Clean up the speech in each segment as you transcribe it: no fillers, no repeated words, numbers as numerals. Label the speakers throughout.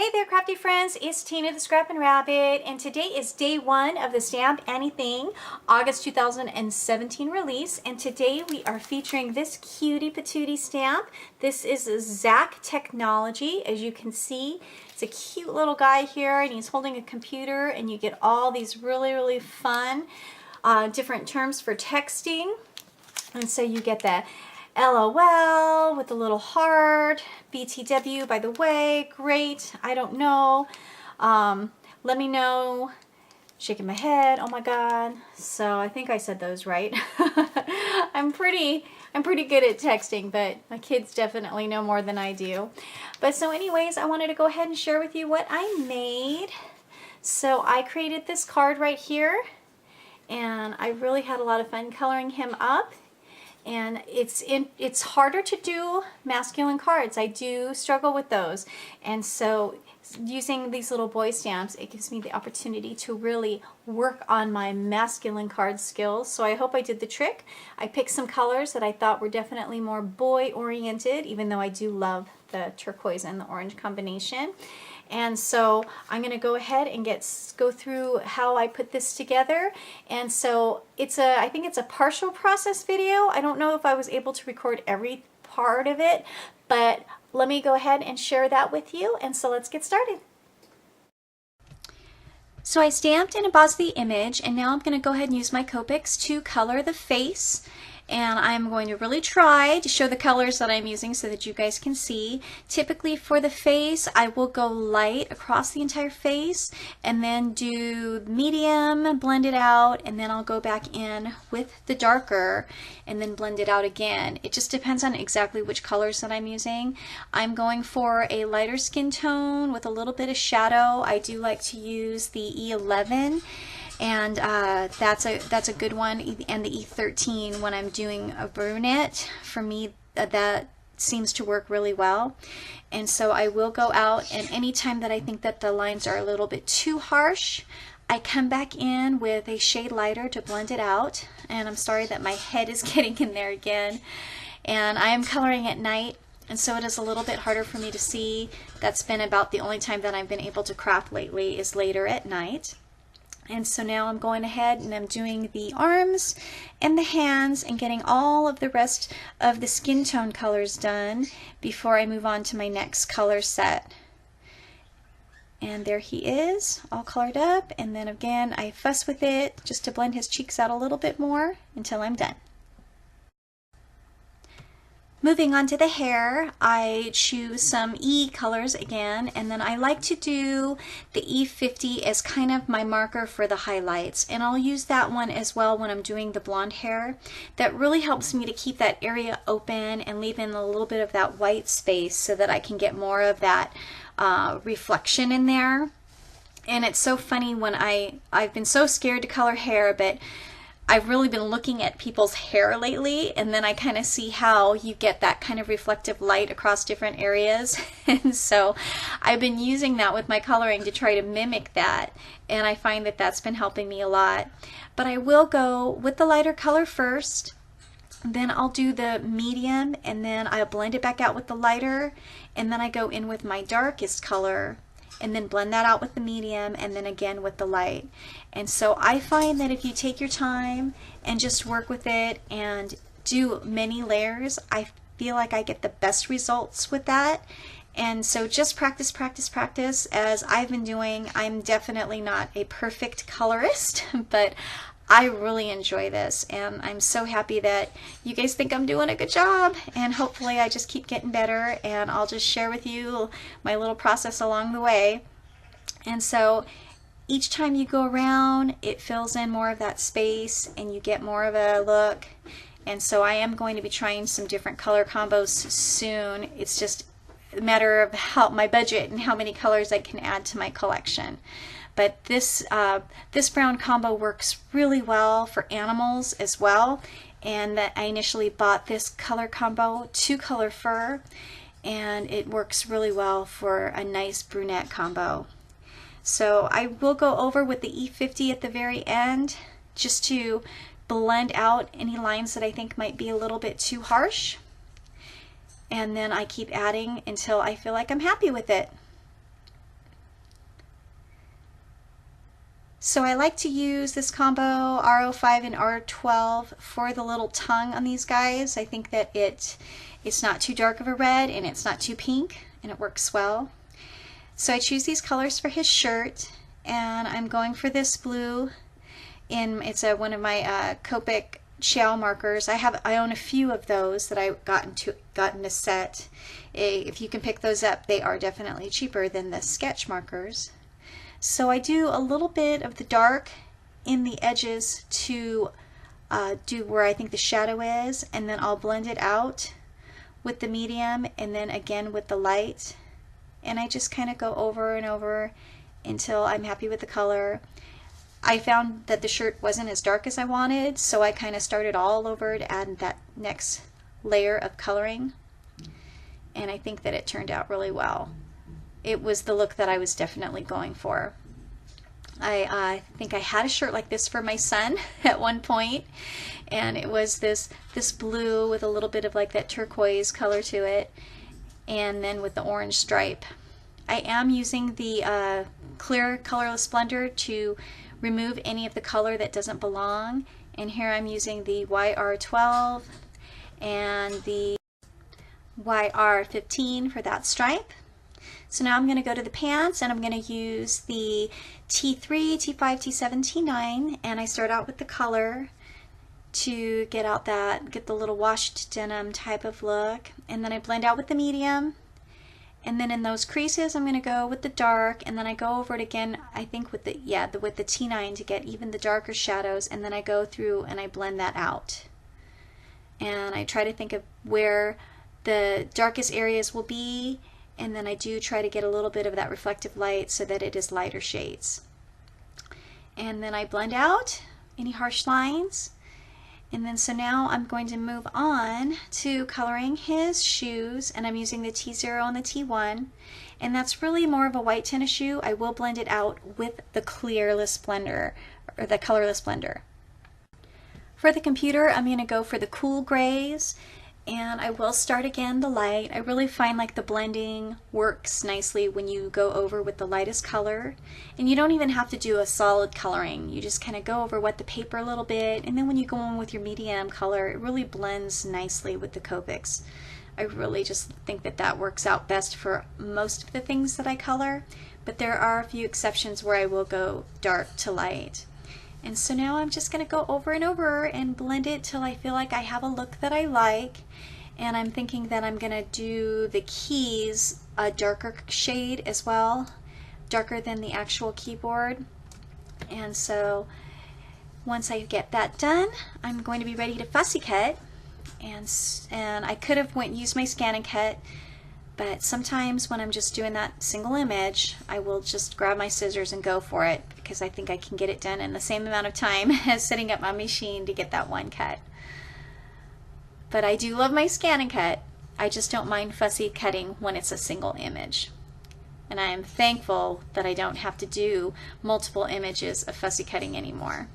Speaker 1: Hey there, crafty friends, it's Tina the Scrappin' Rabbit, and today is day one of the Stamp Anything August 2017 release, and today we are featuring this cutie patootie stamp. This is Zack Technology. As you can see, it's a cute little guy here, and he's holding a computer, and you get all these really fun different terms for texting. And so you get the LOL with the little heart, BTW, by the way, great, I don't know, let me know, shaking my head, oh my god. So I think I said those right. I'm pretty good at texting, but my kids definitely know more than I do. But so anyways, I wanted to go ahead and share with you what I made. So I created this card right here, and I really had a lot of fun coloring him up. And it's harder to do masculine cards. I do struggle with those. And so using these little boy stamps, it gives me the opportunity to really work on my masculine card skills. So I hope I did the trick. I picked some colors that I thought were definitely more boy oriented, even though I do love the turquoise and the orange combination. And so I'm going to go ahead and go through how I put this together. And so I think it's a partial process video. I don't know if I was able to record every part of it, but let me go ahead and share that with you. And so let's get started. So I stamped and embossed the image, and now I'm going to go ahead and use my Copics to color the face. And I'm going to really try to show the colors that I'm using so that you guys can see. Typically for the face, I will go light across the entire face and then do medium, blend it out, and then I'll go back in with the darker and then blend it out again. It just depends on exactly which colors that I'm using. I'm going for a lighter skin tone with a little bit of shadow. I do like to use the E11. And that's a good one, and the E13 when I'm doing a brunette. For me, that seems to work really well. And so I will go out, and anytime that I think that the lines are a little bit too harsh, I come back in with a shade lighter to blend it out. And I'm sorry that my head is getting in there again. And I am coloring at night, and so it is a little bit harder for me to see. That's been about the only time that I've been able to craft lately, is later at night. And so now I'm going ahead and I'm doing the arms and the hands and getting all of the rest of the skin tone colors done before I move on to my next color set. And there he is, all colored up, and then again I fuss with it just to blend his cheeks out a little bit more until I'm done. Moving on to the hair, I choose some E colors again, and then I like to do the E50 as kind of my marker for the highlights, and I'll use that one as well when I'm doing the blonde hair. That really helps me to keep that area open and leave in a little bit of that white space so that I can get more of that reflection in there. And it's so funny when I've been so scared to color hair, but I've really been looking at people's hair lately, and then I kind of see how you get that kind of reflective light across different areas. And so I've been using that with my coloring to try to mimic that, and I find that that's been helping me a lot. But I will go with the lighter color first, then I'll do the medium, and then I'll blend it back out with the lighter, and then I go in with my darkest color and then blend that out with the medium, and then again with the light. And so I find that if you take your time and just work with it and do many layers, I feel like I get the best results with that. And so just practice, as I've been doing. I'm definitely not a perfect colorist, but I really enjoy this, and I'm so happy that you guys think I'm doing a good job, and hopefully I just keep getting better, and I'll just share with you my little process along the way. And so each time you go around, it fills in more of that space and you get more of a look. And so I am going to be trying some different color combos soon. It's just a matter of how my budget and how many colors I can add to my collection. But this brown combo works really well for animals as well. And that I initially bought this color combo, 2-color fur, and it works really well for a nice brunette combo. So I will go over with the E50 at the very end just to blend out any lines that I think might be a little bit too harsh. And then I keep adding until I feel like I'm happy with it. So I like to use this combo R05 and R12 for the little tongue on these guys. I think that it's not too dark of a red and it's not too pink, and it works well. So I choose these colors for his shirt, and I'm going for this blue. It's one of my Copic shell markers. I own a few of those that I got in a set. If you can pick those up, they are definitely cheaper than the sketch markers. So I do a little bit of the dark in the edges to do where I think the shadow is, and then I'll blend it out with the medium and then again with the light. And I just kind of go over and over until I'm happy with the color. I found that the shirt wasn't as dark as I wanted, so I kind of started all over to add that next layer of coloring. And I think that it turned out really well. It was the look that I was definitely going for. I think I had a shirt like this for my son at one point, and it was this blue with a little bit of like that turquoise color to it, and then with the orange stripe. I am using the clear colorless blender to remove any of the color that doesn't belong, and here I'm using the YR12 and the YR15 for that stripe. So now I'm going to go to the pants, and I'm going to use the T3, T5, T7, T9, and I start out with the color to get the little washed denim type of look, and then I blend out with the medium, and then in those creases I'm going to go with the dark, and then I go over it again, I think with the T9 to get even the darker shadows, and then I go through and I blend that out. And I try to think of where the darkest areas will be, and then I do try to get a little bit of that reflective light so that it is lighter shades. And then I blend out any harsh lines. And then so now I'm going to move on to coloring his shoes, and I'm using the T0 and the T1, and that's really more of a white tennis shoe. I will blend it out with the clearless blender, or the colorless blender. For the computer, I'm going to go for the cool grays, and I will start again the light. I really find like the blending works nicely when you go over with the lightest color, and you don't even have to do a solid coloring. You just kind of go over wet the paper a little bit, and then when you go in with your medium color, it really blends nicely with the Copics. I really just think that that works out best for most of the things that I color, but there are a few exceptions where I will go dark to light. And so now I'm just going to go over and over and blend it till I feel like I have a look that I like. And I'm thinking that I'm going to do the keys a darker shade as well, darker than the actual keyboard. And so once I get that done, I'm going to be ready to fussy cut. And I could have used my scan and cut, but sometimes when I'm just doing that single image, I will just grab my scissors and go for it, because I think I can get it done in the same amount of time as setting up my machine to get that one cut. But I do love my scan and cut. I just don't mind fussy cutting when it's a single image. And I am thankful that I don't have to do multiple images of fussy cutting anymore.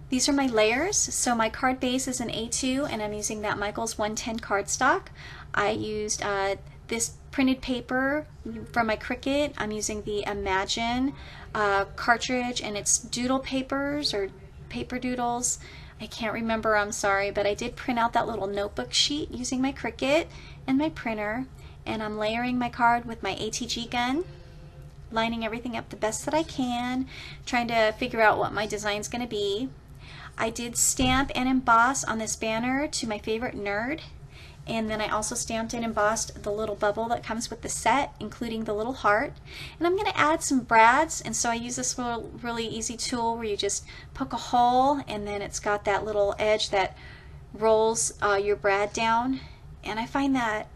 Speaker 1: These are my layers. So my card base is an A2, and I'm using that Michaels 110 cardstock. I used this printed paper from my Cricut. I'm using the Imagine cartridge, and it's doodle papers or paper doodles. I can't remember, I'm sorry, but I did print out that little notebook sheet using my Cricut and my printer, and I'm layering my card with my ATG gun, lining everything up the best that I can, trying to figure out what my design's going to be. I did stamp and emboss on this banner to my favorite nerd, and then I also stamped and embossed the little bubble that comes with the set, including the little heart. And I'm going to add some brads, and so I use this little really easy tool where you just poke a hole, and then it's got that little edge that rolls your brad down. And I find that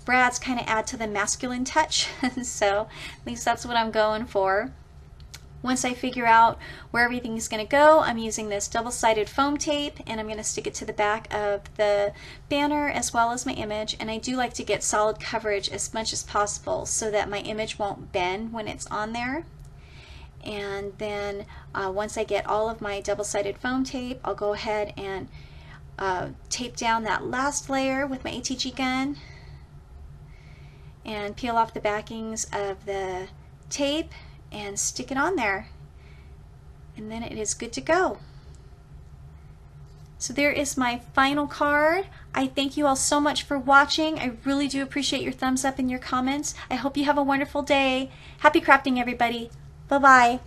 Speaker 1: brads kind of add to the masculine touch, so at least that's what I'm going for. Once I figure out where everything is going to go, I'm using this double-sided foam tape, and I'm going to stick it to the back of the banner as well as my image. And I do like to get solid coverage as much as possible so that my image won't bend when it's on there. And then once I get all of my double-sided foam tape, I'll go ahead and tape down that last layer with my ATG gun and peel off the backings of the tape, and stick it on there. And then it is good to go. So there is my final card. I thank you all so much for watching. I really do appreciate your thumbs up and your comments. I hope you have a wonderful day. Happy crafting, everybody. Bye-bye.